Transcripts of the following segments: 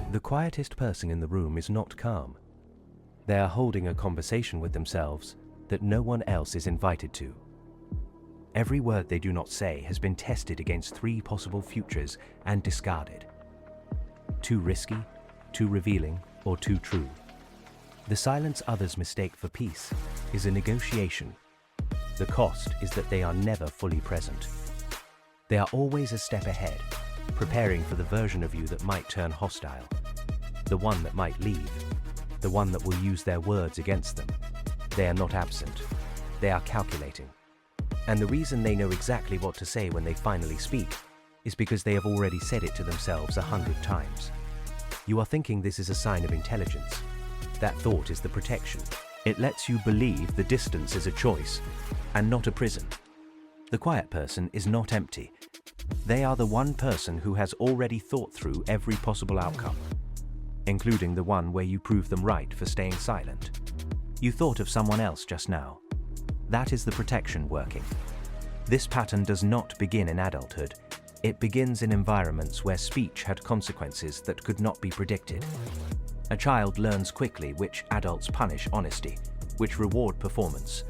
The quietest person in the room is not calm. They are holding a conversation with themselves that no one else is invited to. Every word they do not say has been tested against 3 possible futures and discarded. Too risky, too revealing, or too true. The silence others mistake for peace is a negotiation. The cost is that they are never fully present. They are always a step ahead, preparing for the version of you that might turn hostile, the one that might leave, the one that will use their words against them. They are not absent. They are calculating. And the reason they know exactly what to say when they finally speak is because they have already said it to themselves 100 times. You are thinking this is a sign of intelligence. That thought is the protection. It lets you believe the distance is a choice and not a prison. The quiet person is not empty. They are the one person who has already thought through every possible outcome, including the one where you prove them right for staying silent. You thought of someone else just now. That is the protection working. This pattern does not begin in adulthood. It begins in environments where speech had consequences that could not be predicted. A child learns quickly which adults punish honesty, which reward performance,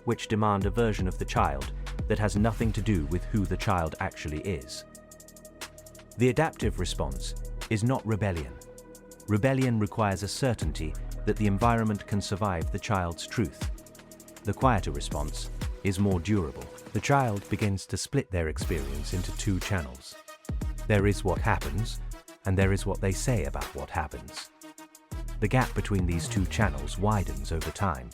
which demand a version of the child that has nothing to do with who the child actually is. The adaptive response is not rebellion. Rebellion requires a certainty that the environment can survive the child's truth. The quieter response is more durable. The child begins to split their experience into 2 channels. There is what happens, and there is what they say about what happens. The gap between these 2 channels widens over time.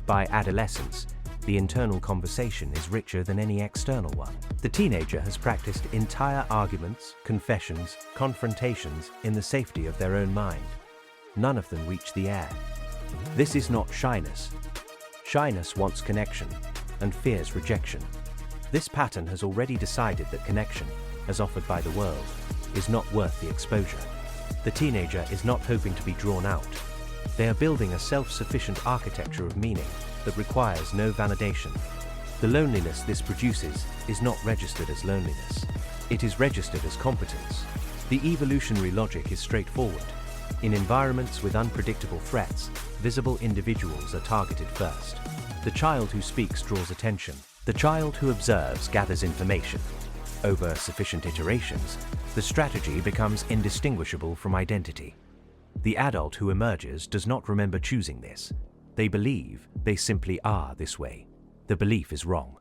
By adolescence, the internal conversation is richer than any external one. The teenager has practiced entire arguments, confessions, confrontations in the safety of their own mind. None of them reach the air. This is not shyness. Shyness wants connection and fears rejection. This pattern has already decided that connection, as offered by the world, is not worth the exposure. The teenager is not hoping to be drawn out. They are building a self-sufficient architecture of meaning that requires no validation. The loneliness this produces is not registered as loneliness. It is registered as competence. The evolutionary logic is straightforward. In environments with unpredictable threats, visible individuals are targeted first. The child who speaks draws attention. The child who observes gathers information. Over sufficient iterations, the strategy becomes indistinguishable from identity. The adult who emerges does not remember choosing this. They believe they simply are this way. The belief is wrong.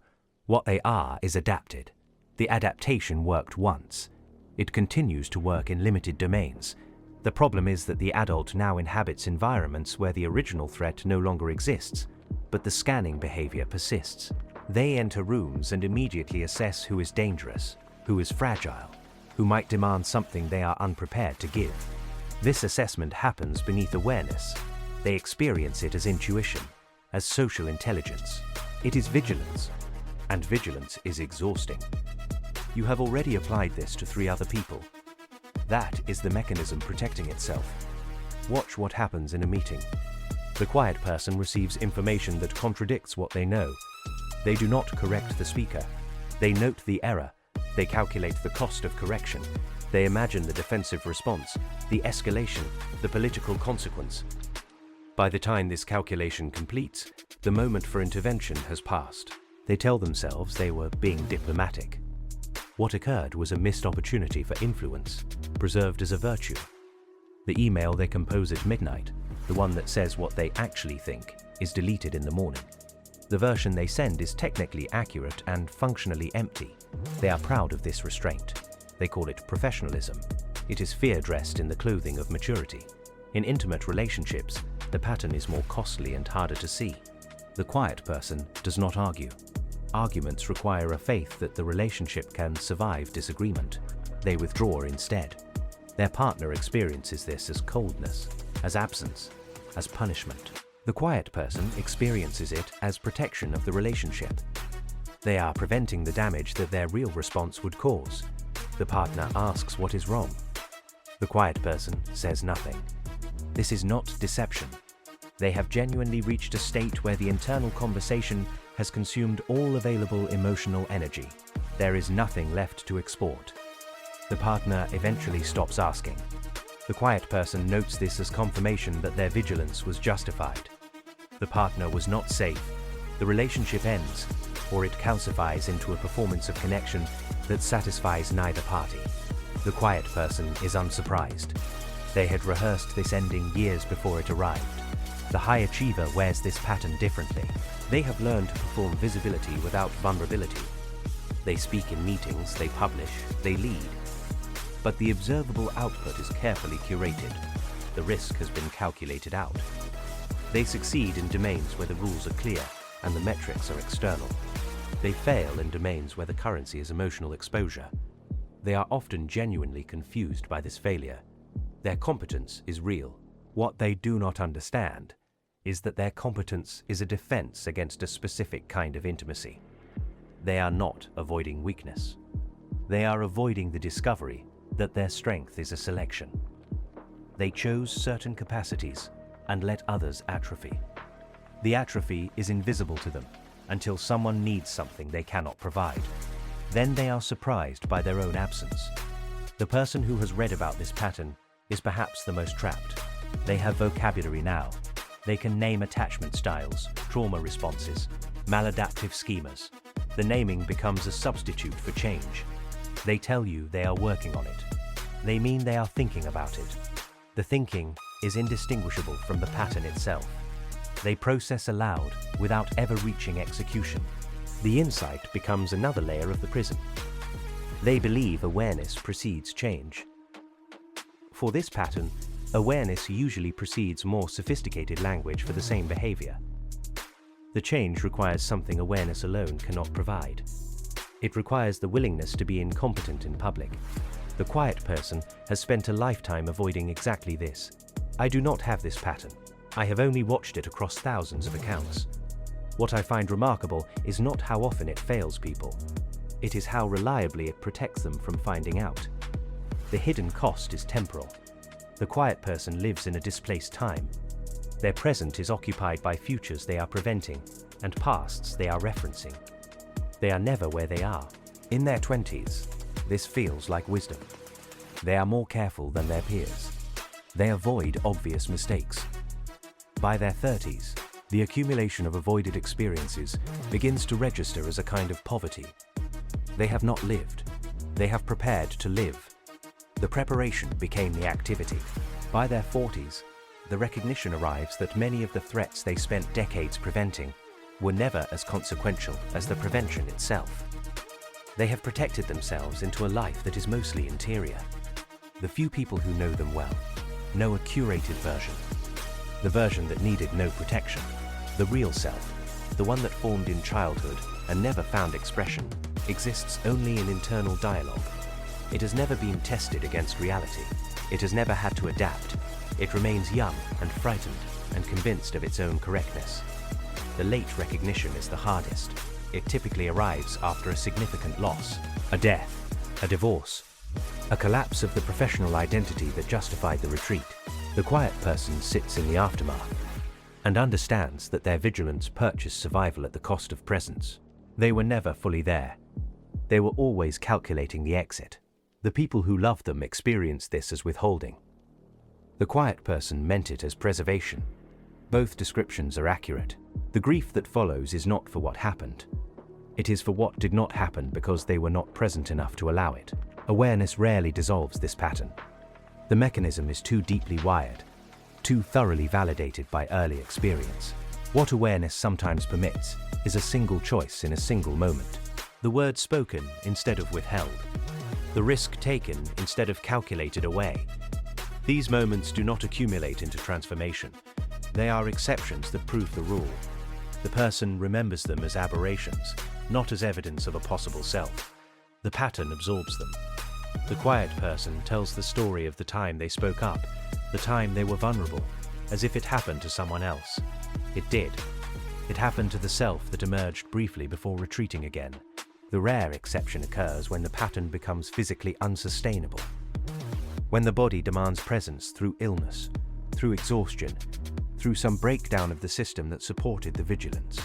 What they are is adapted. The adaptation worked once. It continues to work in limited domains. The problem is that the adult now inhabits environments where the original threat no longer exists, but the scanning behavior persists. They enter rooms and immediately assess who is dangerous, who is fragile, who might demand something they are unprepared to give. This assessment happens beneath awareness. They experience it as intuition, as social intelligence. It is vigilance, and vigilance is exhausting. You have already applied this to 3 other people. That is the mechanism protecting itself. Watch what happens in a meeting. The quiet person receives information that contradicts what they know. They do not correct the speaker. They note the error. They calculate the cost of correction. They imagine the defensive response, the escalation, the political consequence. By the time this calculation completes, the moment for intervention has passed. They tell themselves they were being diplomatic. What occurred was a missed opportunity for influence, preserved as a virtue. The email they compose at midnight, the one that says what they actually think, is deleted in the morning. The version they send is technically accurate and functionally empty. They are proud of this restraint. They call it professionalism. It is fear dressed in the clothing of maturity. In intimate relationships, the pattern is more costly and harder to see. The quiet person does not argue. Arguments require a faith that the relationship can survive disagreement. They withdraw instead. Their partner experiences this as coldness, as absence, as punishment. The quiet person experiences it as protection of the relationship. They are preventing the damage that their real response would cause. The partner asks what is wrong. The quiet person says nothing. This is not deception. They have genuinely reached a state where the internal conversation has consumed all available emotional energy. There is nothing left to export. The partner eventually stops asking. The quiet person notes this as confirmation that their vigilance was justified. The partner was not safe, the relationship ends, or it calcifies into a performance of connection that satisfies neither party. The quiet person is unsurprised. They had rehearsed this ending years before it arrived. The high achiever wears this pattern differently. They have learned to perform visibility without vulnerability. They speak in meetings, they publish, they lead. But the observable output is carefully curated. The risk has been calculated out. They succeed in domains where the rules are clear and the metrics are external. They fail in domains where the currency is emotional exposure. They are often genuinely confused by this failure. Their competence is real. What they do not understand is that their competence is a defense against a specific kind of intimacy. They are not avoiding weakness. They are avoiding the discovery that their strength is a selection. They chose certain capacities and let others atrophy. The atrophy is invisible to them until someone needs something they cannot provide. Then they are surprised by their own absence. The person who has read about this pattern is perhaps the most trapped. They have vocabulary now. They can name attachment styles, trauma responses, maladaptive schemas. The naming becomes a substitute for change. They tell you they are working on it. They mean they are thinking about it. The thinking is indistinguishable from the pattern itself. They process aloud without ever reaching execution. The insight becomes another layer of the prism. They believe awareness precedes change. For this pattern, awareness usually precedes more sophisticated language for the same behavior. The change requires something awareness alone cannot provide. It requires the willingness to be incompetent in public. The quiet person has spent a lifetime avoiding exactly this. I do not have this pattern. I have only watched it across thousands of accounts. What I find remarkable is not how often it fails people. It is how reliably it protects them from finding out. The hidden cost is temporal. The quiet person lives in a displaced time. Their present is occupied by futures they are preventing and pasts they are referencing. They are never where they are. In their 20s, this feels like wisdom. They are more careful than their peers. They avoid obvious mistakes. By their 30s, the accumulation of avoided experiences begins to register as a kind of poverty. They have not lived. They have prepared to live. The preparation became the activity. By their 40s, the recognition arrives that many of the threats they spent decades preventing were never as consequential as the prevention itself. They have protected themselves into a life that is mostly interior. The few people who know them well know a curated version. The version that needed no protection. The real self, the one that formed in childhood and never found expression, exists only in internal dialogue. It has never been tested against reality. It has never had to adapt. It remains young and frightened and convinced of its own correctness. The late recognition is the hardest. It typically arrives after a significant loss, a death, a divorce, a collapse of the professional identity that justified the retreat. The quiet person sits in the aftermath and understands that their vigilance purchased survival at the cost of presence. They were never fully there. They were always calculating the exit. The people who loved them experienced this as withholding. The quiet person meant it as preservation. Both descriptions are accurate. The grief that follows is not for what happened. It is for what did not happen because they were not present enough to allow it. Awareness rarely dissolves this pattern. The mechanism is too deeply wired, too thoroughly validated by early experience. What awareness sometimes permits is a single choice in a single moment. The word spoken instead of withheld. The risk taken instead of calculated away. These moments do not accumulate into transformation. They are exceptions that prove the rule. The person remembers them as aberrations, not as evidence of a possible self. The pattern absorbs them. The quiet person tells the story of the time they spoke up, the time they were vulnerable, as if it happened to someone else. It did. It happened to the self that emerged briefly before retreating again. The rare exception occurs when the pattern becomes physically unsustainable. When the body demands presence through illness, through exhaustion, through some breakdown of the system that supported the vigilance.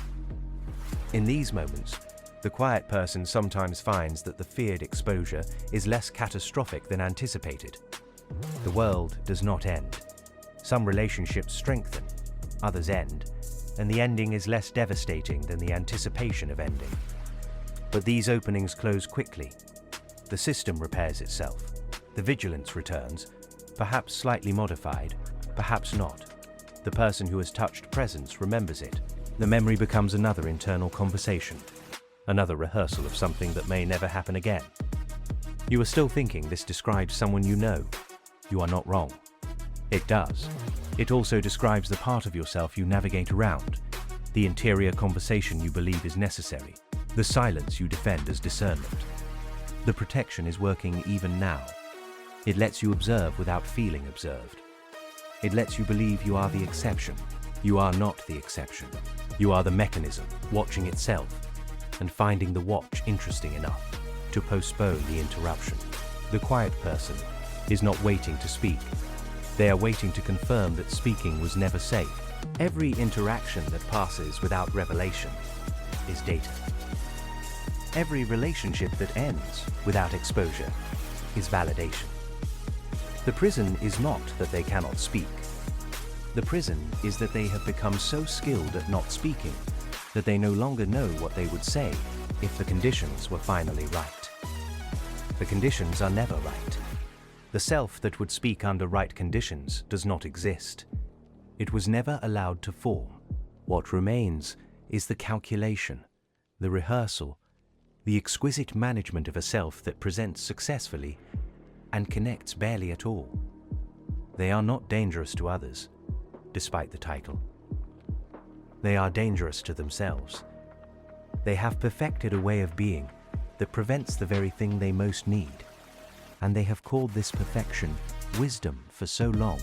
In these moments, the quiet person sometimes finds that the feared exposure is less catastrophic than anticipated. The world does not end. Some relationships strengthen, others end, and the ending is less devastating than the anticipation of ending. But these openings close quickly. The system repairs itself. The vigilance returns, perhaps slightly modified, perhaps not. The person who has touched presence remembers it. The memory becomes another internal conversation, another rehearsal of something that may never happen again. You are still thinking this describes someone you know. You are not wrong. It does. It also describes the part of yourself you navigate around, the interior conversation you believe is necessary, the silence you defend as discernment. The protection is working even now. It lets you observe without feeling observed. It lets you believe you are the exception. You are not the exception. You are the mechanism, watching itself, and finding the watch interesting enough to postpone the interruption. The quiet person is not waiting to speak. They are waiting to confirm that speaking was never safe. Every interaction that passes without revelation is data. Every relationship that ends without exposure is validation. The prison is not that they cannot speak. The prison is that they have become so skilled at not speaking that they no longer know what they would say if the conditions were finally right. The conditions are never right. The self that would speak under right conditions does not exist. It was never allowed to form. What remains is the calculation, the rehearsal, the exquisite management of a self that presents successfully and connects barely at all. They are not dangerous to others, despite the title. They are dangerous to themselves. They have perfected a way of being that prevents the very thing they most need. And they have called this perfection wisdom for so long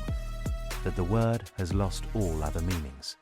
that the word has lost all other meanings.